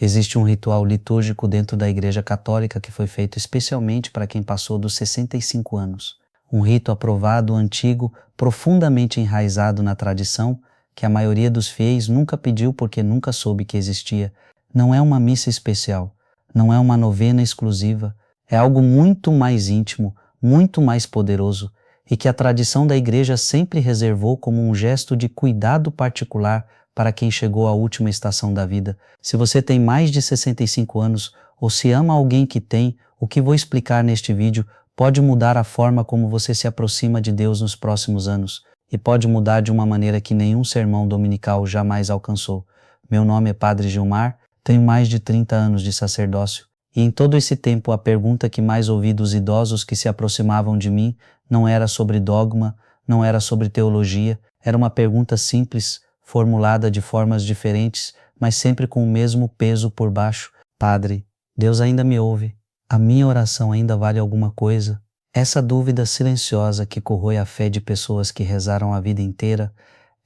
Existe um ritual litúrgico dentro da Igreja Católica que foi feito especialmente para quem passou dos 65 anos. Um rito aprovado, antigo, profundamente enraizado na tradição, que a maioria dos fiéis nunca pediu porque nunca soube que existia. Não é uma missa especial, não é uma novena exclusiva, é algo muito mais íntimo, muito mais poderoso, e que a tradição da Igreja sempre reservou como um gesto de cuidado particular para quem chegou à última estação da vida. Se você tem mais de 65 anos ou se ama alguém que tem, o que vou explicar neste vídeo pode mudar a forma como você se aproxima de Deus nos próximos anos e pode mudar de uma maneira que nenhum sermão dominical jamais alcançou. Meu nome é Padre Gilmar, tenho mais de 30 anos de sacerdócio e em todo esse tempo a pergunta que mais ouvi dos idosos que se aproximavam de mim não era sobre dogma, não era sobre teologia, era uma pergunta simples, formulada de formas diferentes, mas sempre com o mesmo peso por baixo. Padre, Deus ainda me ouve? A minha oração ainda vale alguma coisa? Essa dúvida silenciosa que corrói a fé de pessoas que rezaram a vida inteira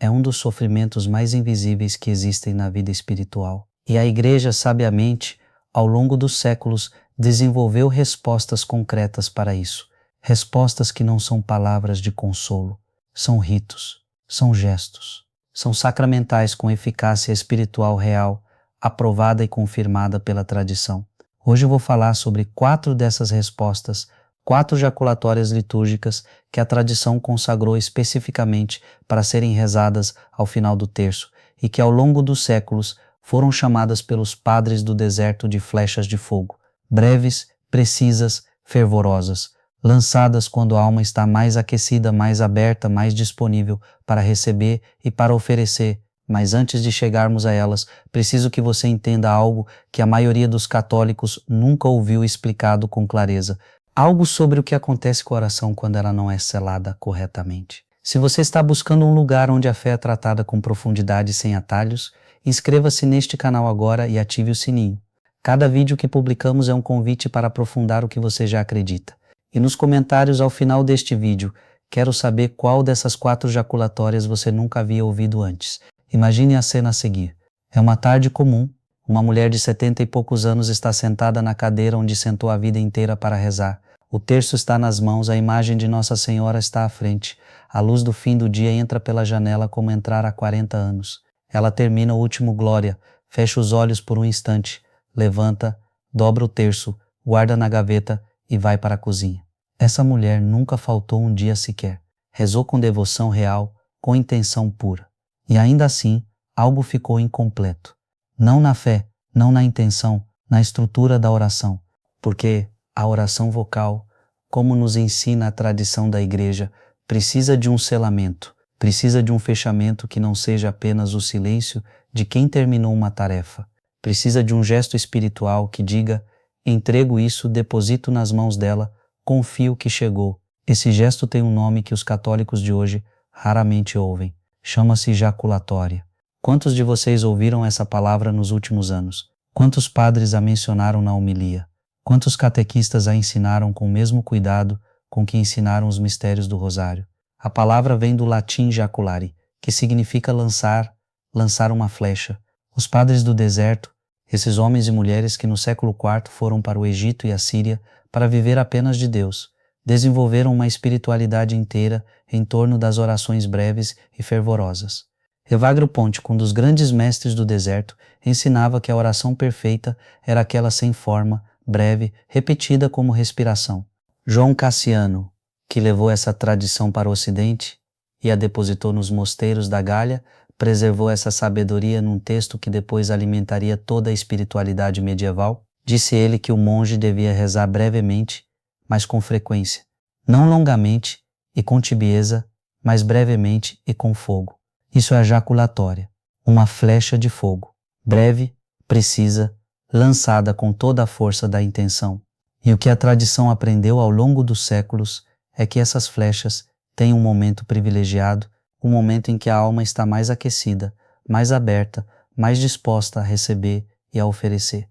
é um dos sofrimentos mais invisíveis que existem na vida espiritual. E a Igreja, sabiamente, ao longo dos séculos, desenvolveu respostas concretas para isso. Respostas que não são palavras de consolo, são ritos, são gestos. São sacramentais com eficácia espiritual real, aprovada e confirmada pela tradição. Hoje eu vou falar sobre 4 dessas respostas, 4 jaculatórias litúrgicas que a tradição consagrou especificamente para serem rezadas ao final do terço e que ao longo dos séculos foram chamadas pelos padres do deserto de flechas de fogo, breves, precisas, fervorosas, lançadas quando a alma está mais aquecida, mais aberta, mais disponível para receber e para oferecer. Mas antes de chegarmos a elas, preciso que você entenda algo que a maioria dos católicos nunca ouviu explicado com clareza. Algo sobre o que acontece com a oração quando ela não é selada corretamente. Se você está buscando um lugar onde a fé é tratada com profundidade e sem atalhos, inscreva-se neste canal agora e ative o sininho. Cada vídeo que publicamos é um convite para aprofundar o que você já acredita. E nos comentários ao final deste vídeo, quero saber qual dessas 4 jaculatórias você nunca havia ouvido antes. Imagine a cena a seguir. É uma tarde comum, uma mulher de 70 e poucos anos está sentada na cadeira onde sentou a vida inteira para rezar. O terço está nas mãos, a imagem de Nossa Senhora está à frente. A luz do fim do dia entra pela janela como entrar há 40 anos. Ela termina o último glória, fecha os olhos por um instante, levanta, dobra o terço, guarda na gaveta e vai para a cozinha. Essa mulher nunca faltou um dia sequer. Rezou com devoção real, com intenção pura. E ainda assim, algo ficou incompleto. Não na fé, não na intenção, na estrutura da oração. Porque a oração vocal, como nos ensina a tradição da Igreja, precisa de um selamento, precisa de um fechamento que não seja apenas o silêncio de quem terminou uma tarefa. Precisa de um gesto espiritual que diga: entrego isso, deposito nas mãos dela, confio que chegou. Esse gesto tem um nome que os católicos de hoje raramente ouvem. Chama-se jaculatória. Quantos de vocês ouviram essa palavra nos últimos anos? Quantos padres a mencionaram na homilia? Quantos catequistas a ensinaram com o mesmo cuidado com que ensinaram os mistérios do Rosário? A palavra vem do latim jaculare, que significa lançar, lançar uma flecha. Os padres do deserto, esses homens e mulheres que no século IV foram para o Egito e a Síria para viver apenas de Deus, desenvolveram uma espiritualidade inteira em torno das orações breves e fervorosas. Evagrio Pontico, um dos grandes mestres do deserto, ensinava que a oração perfeita era aquela sem forma, breve, repetida como respiração. João Cassiano, que levou essa tradição para o Ocidente e a depositou nos mosteiros da Gália, preservou essa sabedoria num texto que depois alimentaria toda a espiritualidade medieval. Disse ele que o monge devia rezar brevemente, mas com frequência, não longamente e com tibieza, mas brevemente e com fogo. Isso é a jaculatória, uma flecha de fogo, breve, precisa, lançada com toda a força da intenção. E o que a tradição aprendeu ao longo dos séculos é que essas flechas têm um momento privilegiado, um momento em que a alma está mais aquecida, mais aberta, mais disposta a receber e a oferecer.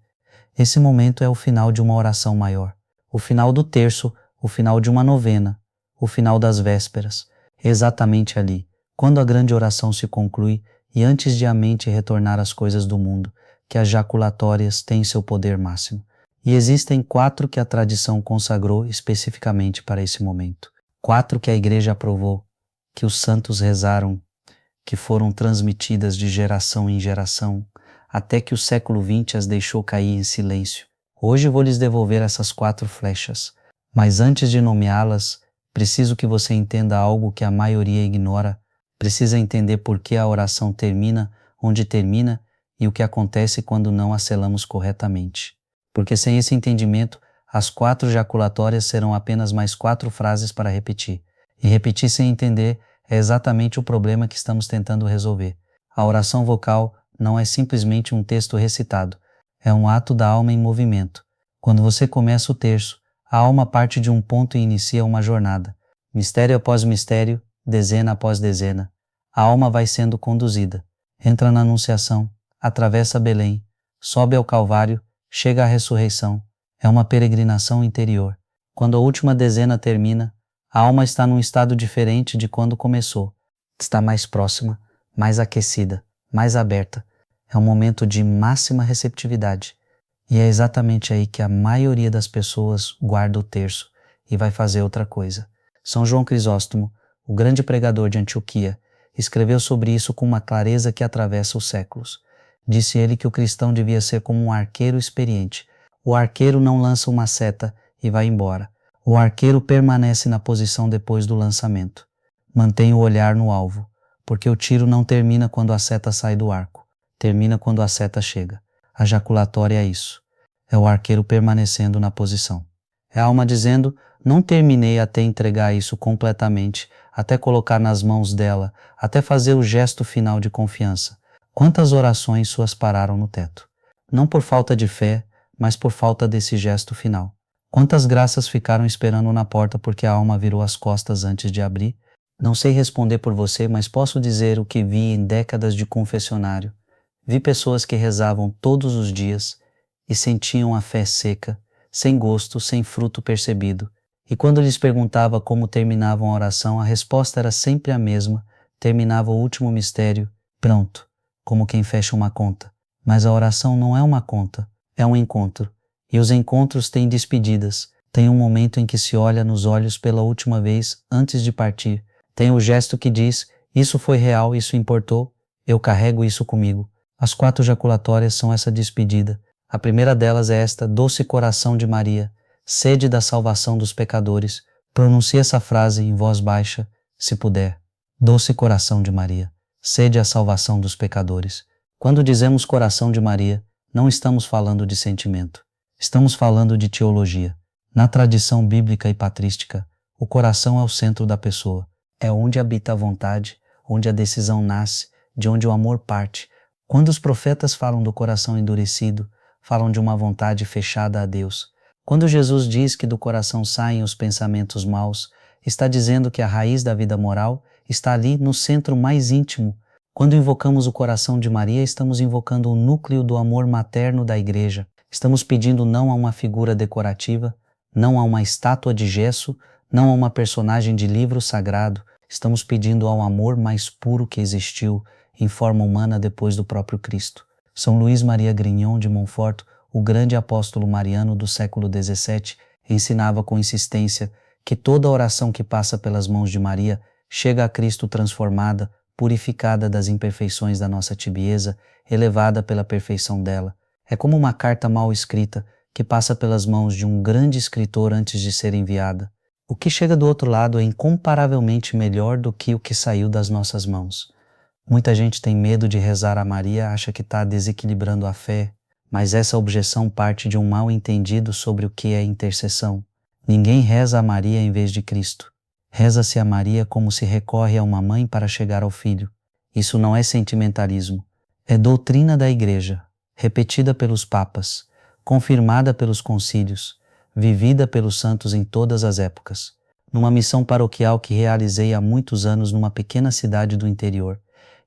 Esse momento é o final de uma oração maior, o final do terço, o final de uma novena, o final das vésperas. Exatamente ali, quando a grande oração se conclui e antes de a mente retornar às coisas do mundo, que as jaculatórias têm seu poder máximo. E existem 4 que a tradição consagrou especificamente para esse momento. 4 que a Igreja aprovou, que os santos rezaram, que foram transmitidas de geração em geração, até que o século XX as deixou cair em silêncio. Hoje vou lhes devolver essas 4 flechas, mas antes de nomeá-las, preciso que você entenda algo que a maioria ignora. Precisa entender por que a oração termina onde termina e o que acontece quando não a selamos corretamente. Porque sem esse entendimento, as 4 jaculatórias serão apenas mais 4 frases para repetir. E repetir sem entender é exatamente o problema que estamos tentando resolver. A oração vocal não é simplesmente um texto recitado, é um ato da alma em movimento. Quando você começa o terço, a alma parte de um ponto e inicia uma jornada. Mistério após mistério, dezena após dezena. A alma vai sendo conduzida. Entra na Anunciação, atravessa Belém, sobe ao Calvário, chega à ressurreição. É uma peregrinação interior. Quando a última dezena termina, a alma está num estado diferente de quando começou. Está mais próxima, mais aquecida, mais aberta. É um momento de máxima receptividade. E é exatamente aí que a maioria das pessoas guarda o terço e vai fazer outra coisa. São João Crisóstomo, o grande pregador de Antioquia, escreveu sobre isso com uma clareza que atravessa os séculos. Disse ele que o cristão devia ser como um arqueiro experiente. O arqueiro não lança uma seta e vai embora. O arqueiro permanece na posição depois do lançamento. Mantém o olhar no alvo, porque o tiro não termina quando a seta sai do arco. Termina quando a seta chega. A jaculatória é isso. É o arqueiro permanecendo na posição. É a alma dizendo, não terminei até entregar isso completamente, até colocar nas mãos dela, até fazer o gesto final de confiança. Quantas orações suas pararam no teto? Não por falta de fé, mas por falta desse gesto final. Quantas graças ficaram esperando na porta porque a alma virou as costas antes de abrir? Não sei responder por você, mas posso dizer o que vi em décadas de confessionário. Vi pessoas que rezavam todos os dias e sentiam a fé seca, sem gosto, sem fruto percebido. E quando lhes perguntava como terminavam a oração, a resposta era sempre a mesma, terminava o último mistério, pronto, como quem fecha uma conta. Mas a oração não é uma conta, é um encontro. E os encontros têm despedidas, tem um momento em que se olha nos olhos pela última vez antes de partir. Tem o gesto que diz, isso foi real, isso importou, eu carrego isso comigo. As 4 jaculatórias são essa despedida. A primeira delas é esta, doce coração de Maria, sede da salvação dos pecadores. Pronuncie essa frase em voz baixa, se puder. Doce coração de Maria, sede a salvação dos pecadores. Quando dizemos coração de Maria, não estamos falando de sentimento. Estamos falando de teologia. Na tradição bíblica e patrística, o coração é o centro da pessoa. É onde habita a vontade, onde a decisão nasce, de onde o amor parte. Quando os profetas falam do coração endurecido, falam de uma vontade fechada a Deus. Quando Jesus diz que do coração saem os pensamentos maus, está dizendo que a raiz da vida moral está ali no centro mais íntimo. Quando invocamos o coração de Maria, estamos invocando o núcleo do amor materno da Igreja. Estamos pedindo não a uma figura decorativa, não a uma estátua de gesso, não a uma personagem de livro sagrado. Estamos pedindo ao amor mais puro que existiu em forma humana depois do próprio Cristo. São Luís Maria Grignon de Montfort, o grande apóstolo mariano do século XVII, ensinava com insistência que toda oração que passa pelas mãos de Maria chega a Cristo transformada, purificada das imperfeições da nossa tibieza, elevada pela perfeição dela. É como uma carta mal escrita que passa pelas mãos de um grande escritor antes de ser enviada. O que chega do outro lado é incomparavelmente melhor do que o que saiu das nossas mãos. Muita gente tem medo de rezar a Maria, acha que está desequilibrando a fé, mas essa objeção parte de um mal entendido sobre o que é intercessão. Ninguém reza a Maria em vez de Cristo. Reza-se a Maria como se recorre a uma mãe para chegar ao filho. Isso não é sentimentalismo, é doutrina da Igreja, repetida pelos papas, confirmada pelos concílios, vivida pelos santos em todas as épocas. Numa missão paroquial que realizei há muitos anos numa pequena cidade do interior,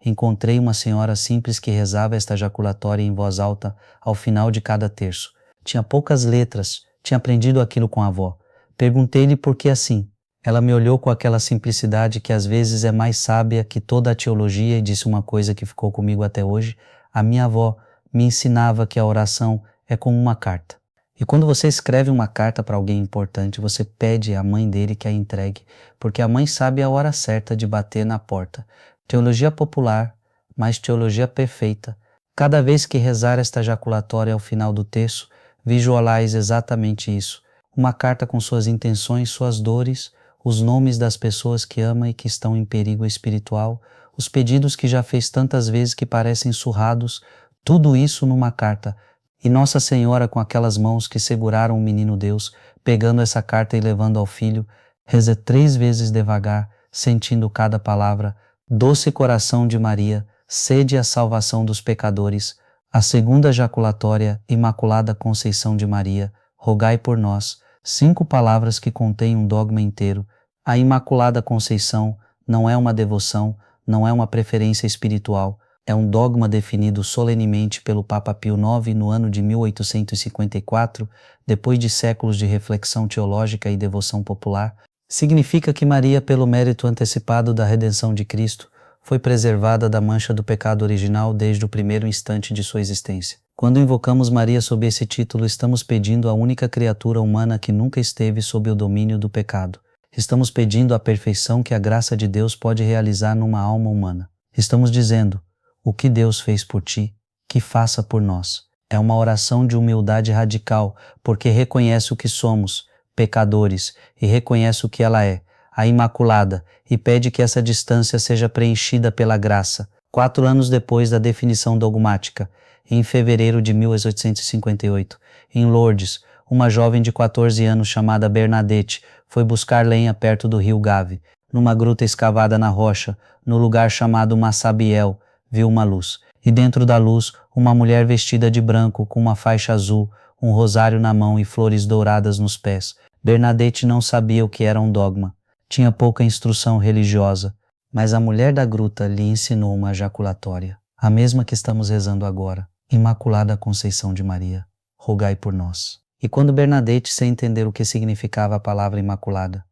encontrei uma senhora simples que rezava esta jaculatória em voz alta ao final de cada terço. Tinha poucas letras, tinha aprendido aquilo com a avó. Perguntei-lhe por que assim. Ela me olhou com aquela simplicidade que às vezes é mais sábia que toda a teologia e disse uma coisa que ficou comigo até hoje. A minha avó me ensinava que a oração é como uma carta. E quando você escreve uma carta para alguém importante, você pede à mãe dele que a entregue, porque a mãe sabe a hora certa de bater na porta. Teologia popular, mas teologia perfeita. Cada vez que rezar esta jaculatória ao final do terço, visualize exatamente isso. Uma carta com suas intenções, suas dores, os nomes das pessoas que ama e que estão em perigo espiritual, os pedidos que já fez tantas vezes que parecem surrados, tudo isso numa carta. E Nossa Senhora, com aquelas mãos que seguraram o menino Deus, pegando essa carta e levando ao filho, reza 3 vezes devagar, sentindo cada palavra: doce coração de Maria, sede a salvação dos pecadores. A segunda jaculatória, Imaculada Conceição de Maria, rogai por nós. 5 palavras que contêm um dogma inteiro. A Imaculada Conceição não é uma devoção, não é uma preferência espiritual, é um dogma definido solenemente pelo Papa Pio IX no ano de 1854, depois de séculos de reflexão teológica e devoção popular. Significa que Maria, pelo mérito antecipado da redenção de Cristo, foi preservada da mancha do pecado original desde o primeiro instante de sua existência. Quando invocamos Maria sob esse título, estamos pedindo a única criatura humana que nunca esteve sob o domínio do pecado. Estamos pedindo a perfeição que a graça de Deus pode realizar numa alma humana. Estamos dizendo: o que Deus fez por ti, que faça por nós. É uma oração de humildade radical, porque reconhece o que somos, pecadores, e reconhece o que ela é, a Imaculada, e pede que essa distância seja preenchida pela graça. 4 anos depois da definição dogmática, em fevereiro de 1858, em Lourdes, uma jovem de 14 anos chamada Bernadette foi buscar lenha perto do rio Gave. Numa gruta escavada na rocha, no lugar chamado Massabiel, viu uma luz. E dentro da luz, uma mulher vestida de branco, com uma faixa azul, um rosário na mão e flores douradas nos pés. Bernadette não sabia o que era um dogma. Tinha pouca instrução religiosa. Mas a mulher da gruta lhe ensinou uma jaculatória, a mesma que estamos rezando agora. Imaculada Conceição de Maria, rogai por nós. E quando Bernadette, sem entender o que significava a palavra Imaculada,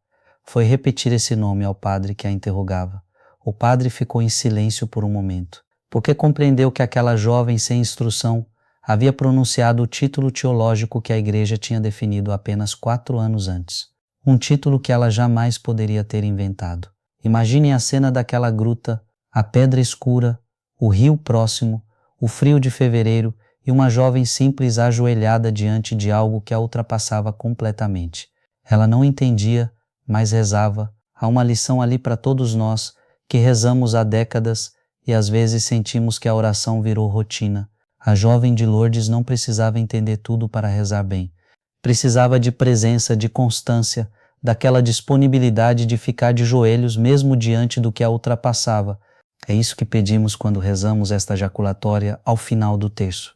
foi repetir esse nome ao padre que a interrogava, o padre ficou em silêncio por um momento, porque compreendeu que aquela jovem sem instrução havia pronunciado o título teológico que a Igreja tinha definido apenas 4 anos antes. Um título que ela jamais poderia ter inventado. Imaginem a cena daquela gruta, a pedra escura, o rio próximo, o frio de fevereiro e uma jovem simples ajoelhada diante de algo que a ultrapassava completamente. Ela não entendia, mas rezava. Há uma lição ali para todos nós que rezamos há décadas e às vezes sentimos que a oração virou rotina. A jovem de Lourdes não precisava entender tudo para rezar bem. Precisava de presença, de constância, daquela disponibilidade de ficar de joelhos mesmo diante do que a ultrapassava. É isso que pedimos quando rezamos esta jaculatória ao final do terço.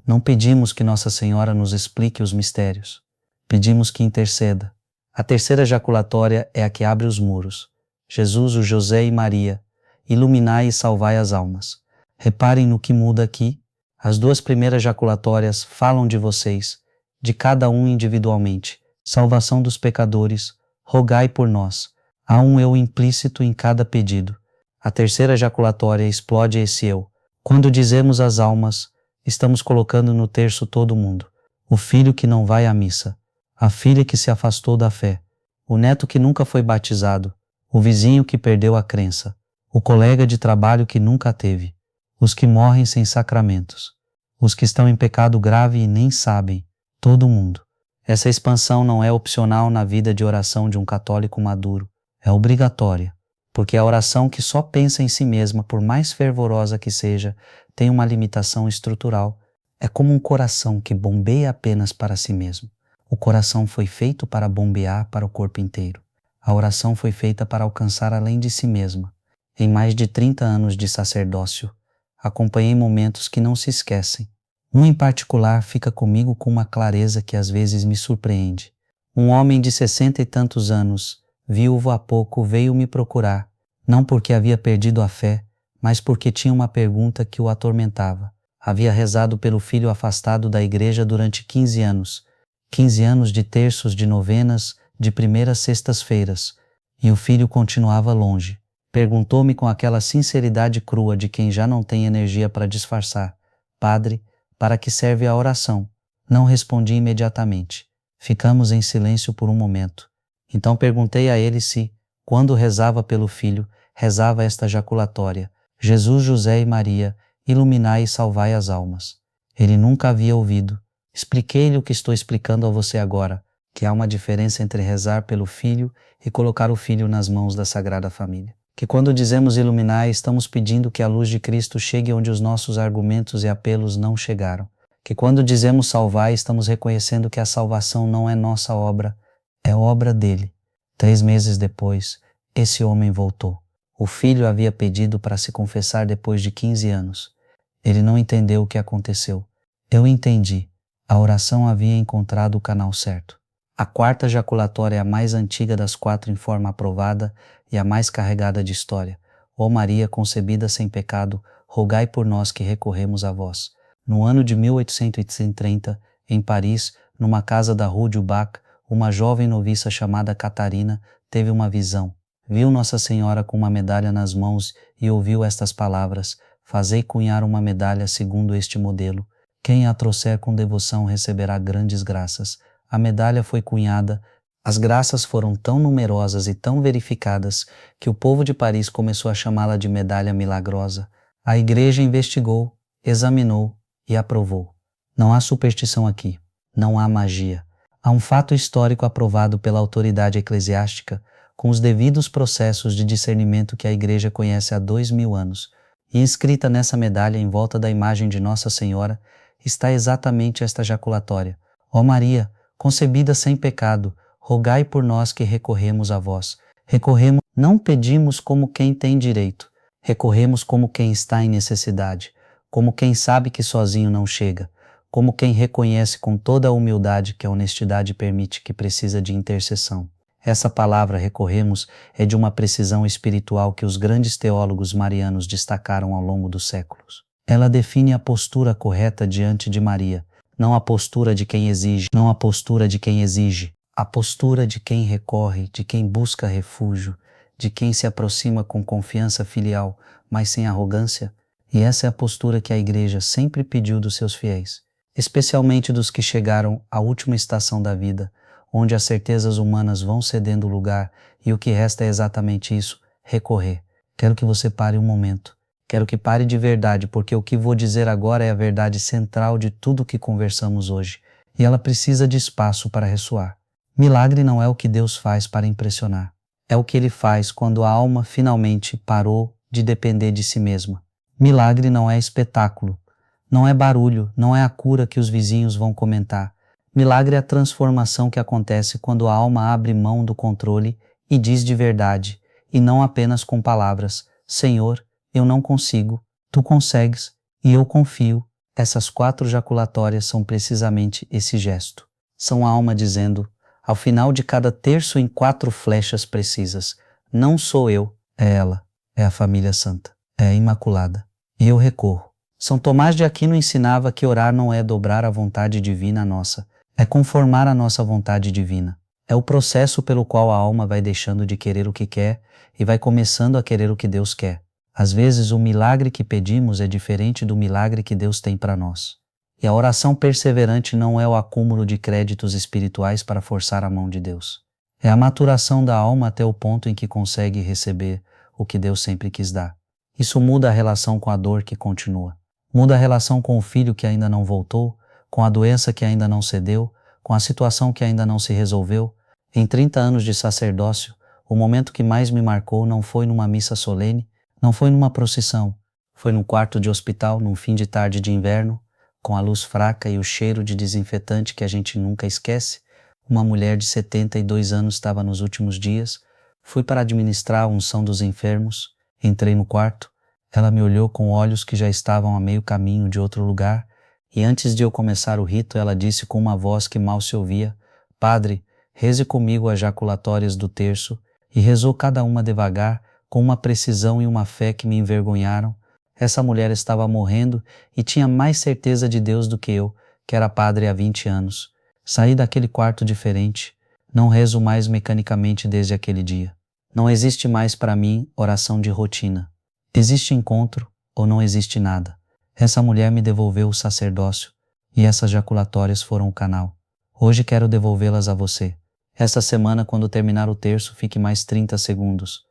Não pedimos que Nossa Senhora nos explique os mistérios. Pedimos que interceda. A terceira jaculatória é a que abre os muros. Jesus, o José e Maria, iluminai e salvai as almas. Reparem no que muda aqui. As 2 primeiras jaculatórias falam de vocês, de cada um individualmente. Salvação dos pecadores, rogai por nós. Há um eu implícito em cada pedido. A terceira jaculatória explode esse eu. Quando dizemos as almas, estamos colocando no terço todo mundo. O filho que não vai à missa, a filha que se afastou da fé, o neto que nunca foi batizado, o vizinho que perdeu a crença, o colega de trabalho que nunca teve, os que morrem sem sacramentos, os que estão em pecado grave e nem sabem, todo mundo. Essa expansão não é opcional na vida de oração de um católico maduro, é obrigatória, porque a oração que só pensa em si mesma, por mais fervorosa que seja, tem uma limitação estrutural. É como um coração que bombeia apenas para si mesmo. O coração foi feito para bombear para o corpo inteiro. A oração foi feita para alcançar além de si mesma. Em mais de 30 anos de sacerdócio, acompanhei momentos que não se esquecem. Um em particular fica comigo com uma clareza que às vezes me surpreende. Um homem de 60 e tantos anos, viúvo há pouco, veio me procurar, não porque havia perdido a fé, mas porque tinha uma pergunta que o atormentava. Havia rezado pelo filho afastado da igreja durante 15 anos. 15 anos de terços, de novenas, de primeiras sextas-feiras, e o filho continuava longe. Perguntou-me com aquela sinceridade crua de quem já não tem energia para disfarçar: Padre, Para que serve a oração? Não respondi imediatamente. Ficamos em silêncio por um momento. Então perguntei a ele se, quando rezava pelo filho, rezava esta jaculatória: Jesus, José e Maria, iluminai e salvai as almas. Ele nunca havia ouvido. Expliquei-lhe o que estou explicando a você agora, que há uma diferença entre rezar pelo filho e colocar o filho nas mãos da Sagrada Família. Que quando dizemos iluminai, estamos pedindo que a luz de Cristo chegue onde os nossos argumentos e apelos não chegaram. Que quando dizemos salvai, estamos reconhecendo que a salvação não é nossa obra, é obra dele. 3 meses depois, esse homem voltou. O filho havia pedido para se confessar depois de 15 anos. Ele não entendeu o que aconteceu. Eu entendi. A oração havia encontrado o canal certo. A quarta jaculatória é a mais antiga das 4 em forma aprovada e a mais carregada de história. Ó Maria, concebida sem pecado, rogai por nós que recorremos a vós. No ano de 1830, em Paris, numa casa da Rue du Bac, uma jovem noviça chamada Catarina teve uma visão. Viu Nossa Senhora com uma medalha nas mãos e ouviu estas palavras: fazei cunhar uma medalha segundo este modelo. Quem a trouxer com devoção receberá grandes graças. A medalha foi cunhada. As graças foram tão numerosas e tão verificadas que o povo de Paris começou a chamá-la de medalha milagrosa. A igreja investigou, examinou e aprovou. Não há superstição aqui, não há magia. Há um fato histórico aprovado pela autoridade eclesiástica com os devidos processos de discernimento que a igreja conhece há 2000 anos. E inscrita nessa medalha em volta da imagem de Nossa Senhora está exatamente esta jaculatória: ó Maria, concebida sem pecado, rogai por nós que recorremos a vós. Recorremos, não pedimos como quem tem direito, recorremos como quem está em necessidade, como quem sabe que sozinho não chega, como quem reconhece com toda a humildade que a honestidade permite que precisa de intercessão. Essa palavra recorremos é de uma precisão espiritual que os grandes teólogos marianos destacaram ao longo dos séculos. Ela define a postura correta diante de Maria, não a postura de quem exige, não a postura de quem exige, a postura de quem recorre, de quem busca refúgio, de quem se aproxima com confiança filial, mas sem arrogância. E essa é a postura que a Igreja sempre pediu dos seus fiéis, especialmente dos que chegaram à última estação da vida, onde as certezas humanas vão cedendo lugar e o que resta é exatamente isso: recorrer. Quero que você pare um momento. Quero que pare de verdade, porque o que vou dizer agora é a verdade central de tudo o que conversamos hoje, e ela precisa de espaço para ressoar. Milagre não é o que Deus faz para impressionar. É o que Ele faz quando a alma finalmente parou de depender de si mesma. Milagre não é espetáculo, não é barulho, não é a cura que os vizinhos vão comentar. Milagre é a transformação que acontece quando a alma abre mão do controle e diz de verdade, e não apenas com palavras: Senhor, eu não consigo, Tu consegues e eu confio. Essas 4 jaculatórias são precisamente esse gesto. São a alma dizendo, ao final de cada terço em 4 flechas precisas: não sou eu, é ela, é a família santa, é a Imaculada. E eu recorro. São Tomás de Aquino ensinava que orar não é dobrar a vontade divina à nossa, é conformar a nossa vontade divina. É o processo pelo qual a alma vai deixando de querer o que quer e vai começando a querer o que Deus quer. Às vezes o milagre que pedimos é diferente do milagre que Deus tem para nós. E a oração perseverante não é o acúmulo de créditos espirituais para forçar a mão de Deus. É a maturação da alma até o ponto em que consegue receber o que Deus sempre quis dar. Isso muda a relação com a dor que continua. Muda a relação com o filho que ainda não voltou, com a doença que ainda não cedeu, com a situação que ainda não se resolveu. Em 30 anos de sacerdócio, o momento que mais me marcou não foi numa missa solene, não foi numa procissão, foi num quarto de hospital, num fim de tarde de inverno, com a luz fraca e o cheiro de desinfetante que a gente nunca esquece. Uma mulher de 72 anos estava nos últimos dias. Fui para administrar a unção dos enfermos. Entrei no quarto. Ela me olhou com olhos que já estavam a meio caminho de outro lugar, e antes de eu começar o rito, ela disse com uma voz que mal se ouvia: Padre, reze comigo as jaculatórias do terço, e rezou cada uma devagar, com uma precisão e uma fé que me envergonharam. Essa mulher estava morrendo e tinha mais certeza de Deus do que eu, que era padre há 20 anos. Saí daquele quarto diferente. Não rezo mais mecanicamente desde aquele dia. Não existe mais para mim oração de rotina. Existe encontro ou não existe nada. Essa mulher me devolveu o sacerdócio e essas jaculatórias foram o canal. Hoje quero devolvê-las a você. Esta semana, quando terminar o terço, fique mais 30 segundos.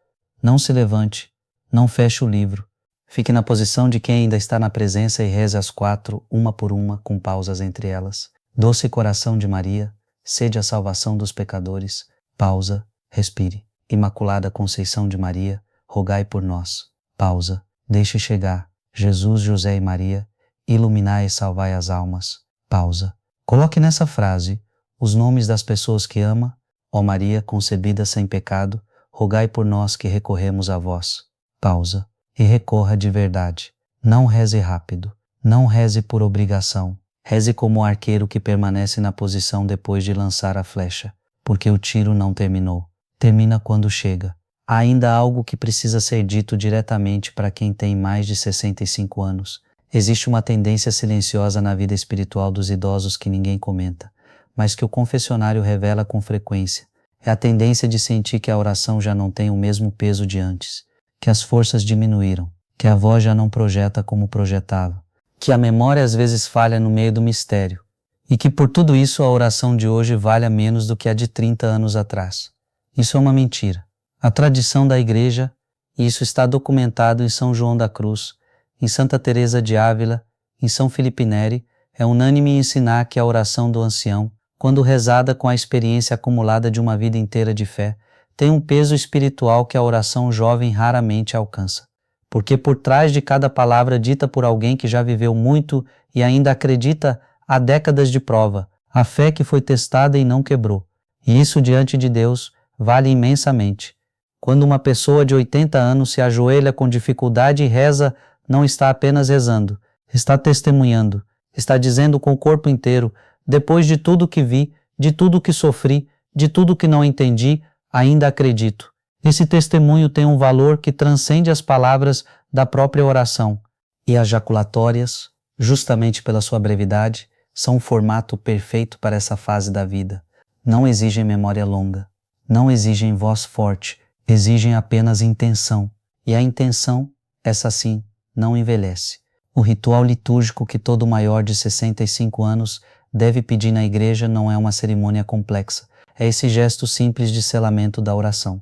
Não se levante, não feche o livro. Fique na posição de quem ainda está na presença e reze as 4, uma por uma, com pausas entre elas. Doce coração de Maria, sede a salvação dos pecadores. Pausa, respire. Imaculada Conceição de Maria, rogai por nós. Pausa, deixe chegar. Jesus, José e Maria, iluminai e salvai as almas. Pausa. Coloque nessa frase os nomes das pessoas que ama. Ó Maria, concebida sem pecado, rogai por nós que recorremos a vós. Pausa. E recorra de verdade. Não reze rápido. Não reze por obrigação. Reze como o arqueiro que permanece na posição depois de lançar a flecha, porque o tiro não terminou. Termina quando chega. Há ainda algo que precisa ser dito diretamente para quem tem mais de 65 anos. Existe uma tendência silenciosa na vida espiritual dos idosos que ninguém comenta, mas que o confessionário revela com frequência. É a tendência de sentir que a oração já não tem o mesmo peso de antes, que as forças diminuíram, que a voz já não projeta como projetava, que a memória às vezes falha no meio do mistério, e que por tudo isso a oração de hoje valha menos do que a de 30 anos atrás. Isso é uma mentira. A tradição da Igreja, e isso está documentado em São João da Cruz, em Santa Teresa de Ávila, em São Filipe Neri, é unânime em ensinar que a oração do ancião, quando rezada com a experiência acumulada de uma vida inteira de fé, tem um peso espiritual que a oração jovem raramente alcança. Porque por trás de cada palavra dita por alguém que já viveu muito e ainda acredita há décadas de prova, a fé que foi testada e não quebrou. E isso diante de Deus vale imensamente. Quando uma pessoa de 80 anos se ajoelha com dificuldade e reza, não está apenas rezando, está testemunhando, está dizendo com o corpo inteiro: depois de tudo que vi, de tudo que sofri, de tudo que não entendi, ainda acredito. Esse testemunho tem um valor que transcende as palavras da própria oração. E as jaculatórias, justamente pela sua brevidade, são um formato perfeito para essa fase da vida. Não exigem memória longa, não exigem voz forte, exigem apenas intenção. E a intenção, essa sim, não envelhece. O ritual litúrgico que todo maior de 65 anos deve pedir na igreja não é uma cerimônia complexa. É esse gesto simples de selamento da oração.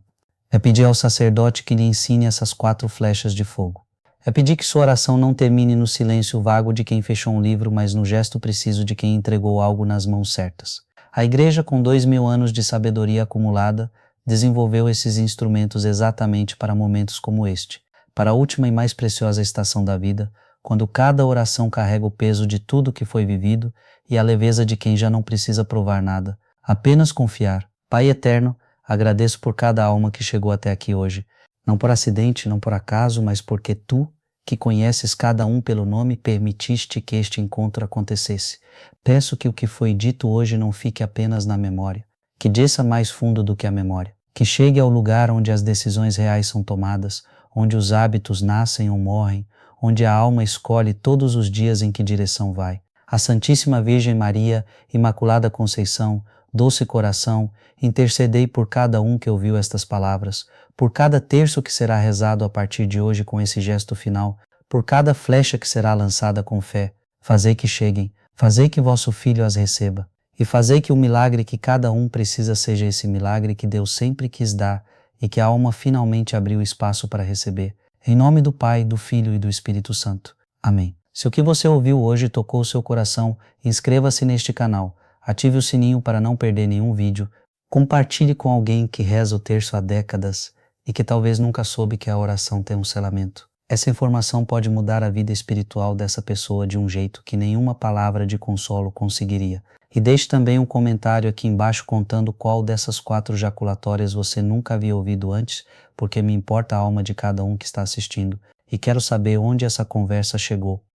É pedir ao sacerdote que lhe ensine essas 4 flechas de fogo. É pedir que sua oração não termine no silêncio vago de quem fechou um livro, mas no gesto preciso de quem entregou algo nas mãos certas. A igreja, com 2000 anos de sabedoria acumulada, desenvolveu esses instrumentos exatamente para momentos como este, para a última e mais preciosa estação da vida, quando cada oração carrega o peso de tudo que foi vivido e a leveza de quem já não precisa provar nada, apenas confiar. Pai eterno, agradeço por cada alma que chegou até aqui hoje, não por acidente, não por acaso, mas porque Tu, que conheces cada um pelo nome, permitiste que este encontro acontecesse. Peço que o que foi dito hoje não fique apenas na memória, que desça mais fundo do que a memória, que chegue ao lugar onde as decisões reais são tomadas, onde os hábitos nascem ou morrem, onde a alma escolhe todos os dias em que direção vai. A Santíssima Virgem Maria, Imaculada Conceição, Doce Coração, intercedei por cada um que ouviu estas palavras, por cada terço que será rezado a partir de hoje com esse gesto final, por cada flecha que será lançada com fé. Fazei que cheguem, fazei que vosso Filho as receba, e fazei que o milagre que cada um precisa seja esse milagre que Deus sempre quis dar e que a alma finalmente abriu espaço para receber. Em nome do Pai, do Filho e do Espírito Santo. Amém. Se o que você ouviu hoje tocou o seu coração, inscreva-se neste canal, ative o sininho para não perder nenhum vídeo, compartilhe com alguém que reza o terço há décadas e que talvez nunca soube que a oração tem um selamento. Essa informação pode mudar a vida espiritual dessa pessoa de um jeito que nenhuma palavra de consolo conseguiria. E deixe também um comentário aqui embaixo contando qual dessas 4 jaculatórias você nunca havia ouvido antes, porque me importa a alma de cada um que está assistindo e quero saber onde essa conversa chegou.